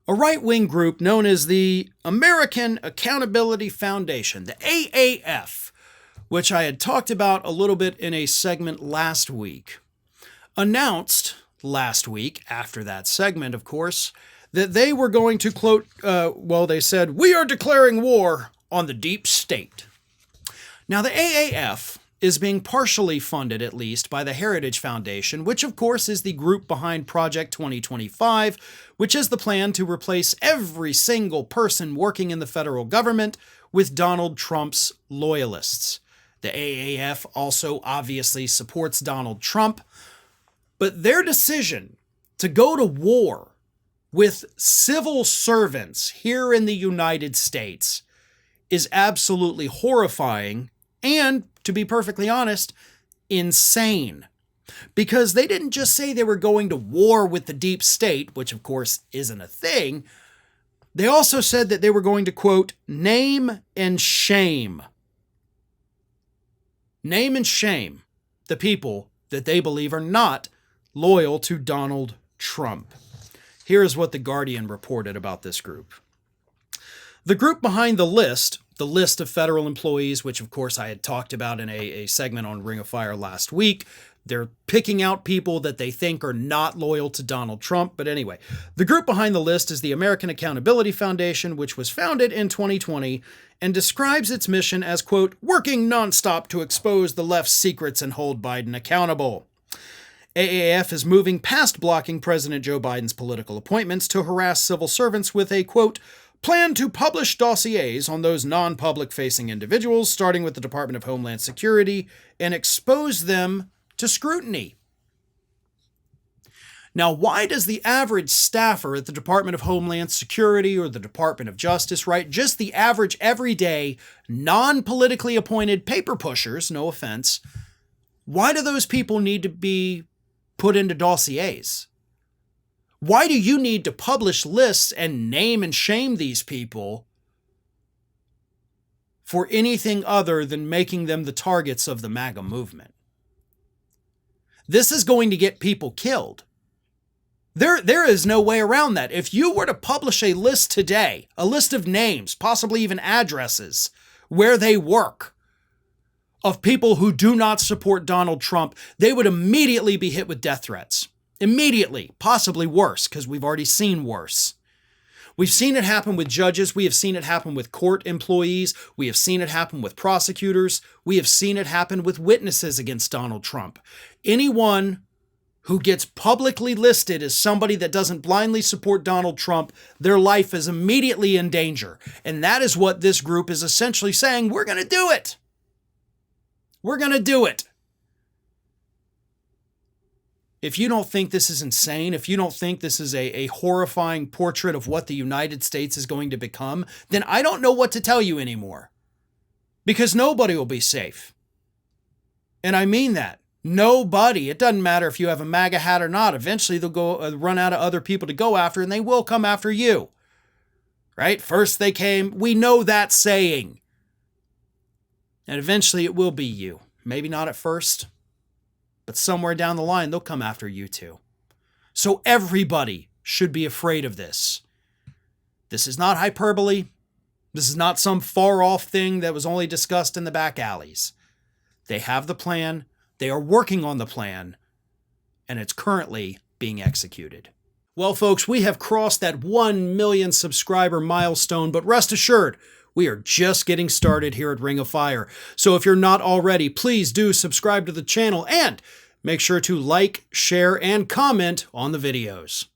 A right-wing group known as the American Accountability Foundation, the AAF, which I had talked about a little bit in a segment last week, announced last week, after that segment, of course, that they were going to quote, they said, "We are declaring war on the deep state." Now, the AAF is being partially funded, at least, by the Heritage Foundation, which, of course, is the group behind Project 2025, which is the plan to replace every single person working in the federal government with Donald Trump's loyalists. The AAF also obviously supports Donald Trump, but their decision to go to war with civil servants here in the United States is absolutely horrifying and, to be perfectly honest, insane. Because they didn't just say they were going to war with the deep state, which of course isn't a thing. They also said that they were going to, quote, name and shame the people that they believe are not loyal to Donald Trump. Here's what The Guardian reported about this group. The group behind the list of federal employees, which of course I had talked about in a segment on Ring of Fire last week, they're picking out people that they think are not loyal to Donald Trump. But anyway, the group behind the list is the American Accountability Foundation, which was founded in 2020 and describes its mission as, quote, working nonstop to expose the left's secrets and hold Biden accountable. AAF is moving past blocking President Joe Biden's political appointments to harass civil servants with a, quote, plan to publish dossiers on those non-public facing individuals, starting with the Department of Homeland Security, and expose them to scrutiny. Now, why does the average staffer at the Department of Homeland Security or the Department of Justice, right, just the average everyday non-politically appointed paper pushers, no offense, why do those people need to be put into dossiers? Why do you need to publish lists and name and shame these people for anything other than making them the targets of the MAGA movement? This is going to get people killed. There is no way around that. If you were to publish a list today, a list of names, possibly even addresses, where they work, of people who do not support Donald Trump, they would immediately be hit with death threats. Immediately, possibly worse, because we've already seen worse. We've seen it happen with judges. We have seen it happen with court employees. We have seen it happen with prosecutors. We have seen it happen with witnesses against Donald Trump. Anyone who gets publicly listed as somebody that doesn't blindly support Donald Trump, their life is immediately in danger. And that is what this group is essentially saying. We're going to do it. We're going to do it. If you don't think this is insane, if you don't think this is a horrifying portrait of what the United States is going to become, then I don't know what to tell you anymore. Because nobody will be safe. And I mean that. Nobody. It doesn't matter if you have a MAGA hat or not. Eventually they'll go run out of other people to go after, and they will come after you. Right? First they came. We know that saying. And eventually it will be you. Maybe not at first. But somewhere down the line, they'll come after you too. So everybody should be afraid of this. This is not hyperbole. This is not some far-off thing that was only discussed in the back alleys. They have the plan. They are working on the plan. And it's currently being executed. Well, folks, we have crossed that 1 million subscriber milestone, but rest assured, we are just getting started here at Ring of Fire. So if you're not already, please do subscribe to the channel and make sure to like, share, and comment on the videos.